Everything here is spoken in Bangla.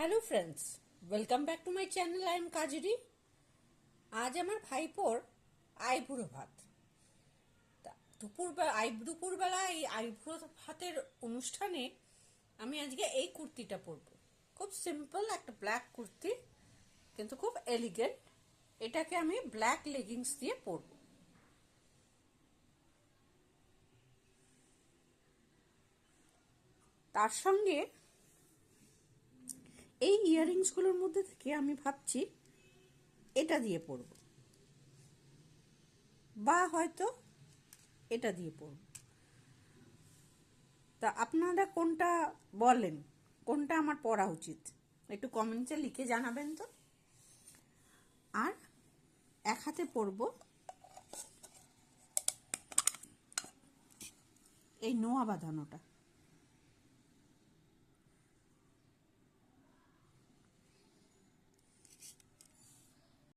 Hello friends, welcome back to my channel. I am Kajari. আজ আমার ভাইপোর আইবুড়ো ভাত। দুপুরবেলা এই আইবুড়ো ভাতের অনুষ্ঠানে আমি আজকে এই কুর্তিটা পরবো। খুব সিম্পল একটা ব্ল্যাক কুর্তি, কিন্তু খুব এলিগেন্ট। এটাকে আমি ব্ল্যাক লেগিংস দিয়ে পরবো। তার সঙ্গে এই ইয়াররিংসগুলোর মধ্যে থেকে আমি ভাবছি এটা দিয়ে পরব, বা হয়তো এটা দিয়ে পরব। তা আপনারা কোনটা বলেন, কোনটা আমার পড়া উচিত, একটু কমেন্টে লিখে জানাবেন তো। আর এক হাতে পরব এই নোয়া বাঁধানোটা।